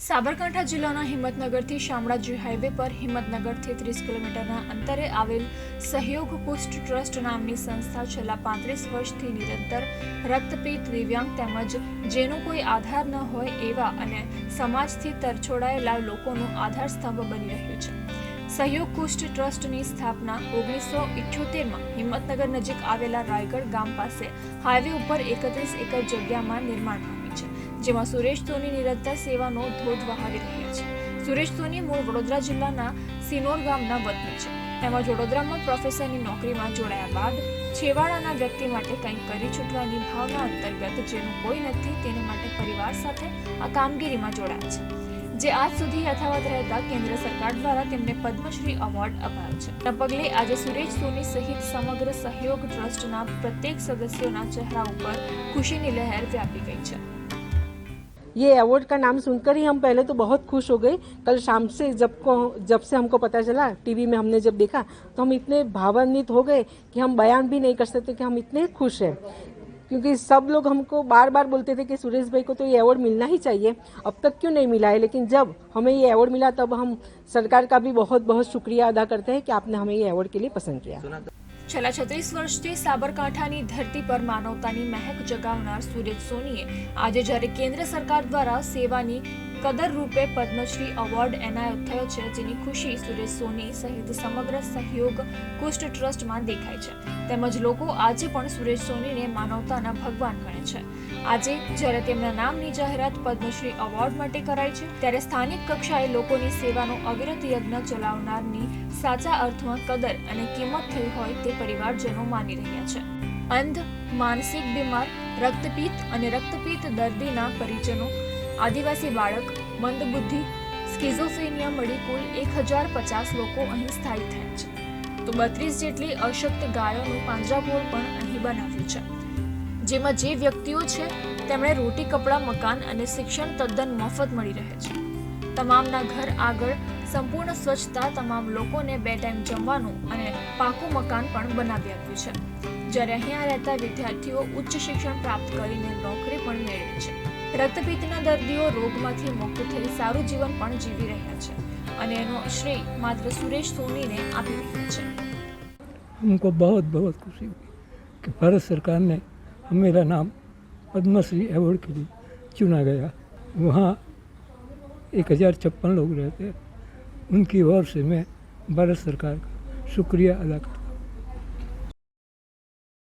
સાબરકાંઠા જિલ્લાના હિંમતનગરથી શામળાજી હાઈવે પર હિંમતનગરથી 30 કિલોમીટરના અંતરે આવેલ સહયોગ કુષ્ઠ ટ્રસ્ટ નામની સંસ્થા છેલ્લા 35 વર્ષથી નિરંતર રક્તપિત્ત, દિવ્યાંગ તેમજ જેનો કોઈ આધાર ન હોય એવા અને સમાજથી તરછોડાયેલા લોકોનું આધારસ્તંભ બની રહ્યું છે. સહયોગ કુષ્ઠ ટ્રસ્ટની સ્થાપના 1978માં હિંમતનગર નજીક આવેલા રાયગઢ ગામ પાસે હાઈવે ઉપર 31 એકર જગ્યામાં નિર્માણ પામી છે, જેમાં સુરેશ સોની નિરંતર સેવાનો ધોધ વહાવી રહ્યા છે. સુરેશ સોની મૂળ વડોદરા જિલ્લાના સિનોર ગામના વતની છે. તેમજ વડોદરામાં પ્રોફેસરની નોકરીમાં જોડાયા બાદ છેવાડાના વ્યક્તિ માટે કંઈક કરી છૂટવાની ભાવના અંતર્ગત જેનું કોઈ નથી તેને માટે પરિવાર સાથે આ કામગીરીમાં જોડાયા છે, જે આજ સુધી યથાવત રહેતા કેન્દ્ર સરકાર દ્વારા તેમને પદ્મશ્રી એવોર્ડ અપાયો છે. તેના પગલે આજે સુરેશ સોની સહિત સમગ્ર સહયોગ ટ્રસ્ટના પ્રત્યેક સદસ્યોના ચહેરા ઉપર ખુશીની લહેર વ્યાપી ગઈ છે. ये अवार्ड का नाम सुनकर ही हम पहले तो बहुत खुश हो गए. कल शाम से जब से हमको पता चला, टीवी में हमने जब देखा तो हम इतने भावान्वित हो गए कि हम बयान भी नहीं कर सकते कि हम इतने खुश हैं. क्योंकि सब लोग हमको बार बार बोलते थे कि सुरेश भाई को तो ये अवार्ड मिलना ही चाहिए, अब तक क्यों नहीं मिला है. लेकिन जब हमें ये अवार्ड मिला तब हम सरकार का भी बहुत बहुत शुक्रिया अदा करते हैं कि आपने हमें ये अवार्ड के लिए पसंद किया. છેલ્લા 36 વર્ષથી સાબરકાંઠાની ધરતી પર માનવતાની મહેક જગાવનાર સુરેશ સોનીએ આજે જ્યારે કેન્દ્ર સરકાર દ્વારા સેવાની કદર રૂપે પદ્મશ્રી એવોર્ડ એનાયત થયો છે, જેની ખુશી સુરેશ સોની સહિત સમગ્ર સહયોગ કુષ્ઠ ટ્રસ્ટમાં દેખાય છે. તેમજ લોકો આજે પણ સુરેશ સોનીને માનવતાના ભગવાન ગણે છે. આજે જ્યારે તેમના નામની જાહેરાત પદ્મશ્રી એવોર્ડ માટે કરાઈ છે, ત્યારે સ્થાનિક કક્ષાએ લોકોની સેવાનો અવિરત યજ્ઞ ચલાવનારની સાચા અર્થમાં કદર અને કિંમત થઈ હોય તે પરિવારજનો માની રહ્યા છે. અંધ, માનસિક બીમાર, રક્તપિત્ત અને રક્તપિત્ત દર્દીના પરિજનો, આદિવાસી બાળક, મંદબુદ્ધિ, સ્કિઝોફ્રેનિયા મળી કુલ 1050 લોકો અહીં સ્થાયી થયા છે. તો 32 જેટલી અશક્ત ગાયોનું પાંજરાપોળ પણ અહીં બનાવ્યું છે, જેમાં જે વ્યક્તિઓ છે તેમણે રોટી, કપડાં, મકાન અને શિક્ષણ તદ્દન મફત મળી રહે છે. તમામના ઘર આગળ સંપૂર્ણ સ્વચ્છતા, તમામ લોકોને 2 ટાઈમ જમવાનું અને પાકું મકાન પણ બનાવી આપ્યું છે. જ્યારે અહીંયા રહેતા વિદ્યાર્થીઓ ઉચ્ચ શિક્ષણ પ્રાપ્ત કરીને નોકરી પણ મેળવે છે. રક્તપિત્તના દર્દીઓ રોગમાંથી મુક્ત થઈ સારું જીવન પણ જીવી રહ્યા છે અને એનો શ્રેય માત્ર સુરેશ સોનીને આપી રહ્યા છે. हमको बहुत बहुत खुशी हुई कि भारत सरकार ने मेरा नाम पद्मश्री अवार्ड के लिए चुना गया. वहाँ 1056 लोग रहते हैं. उनकी ओर से मैं भारत सरकार का शुक्रिया अदा करता हूँ.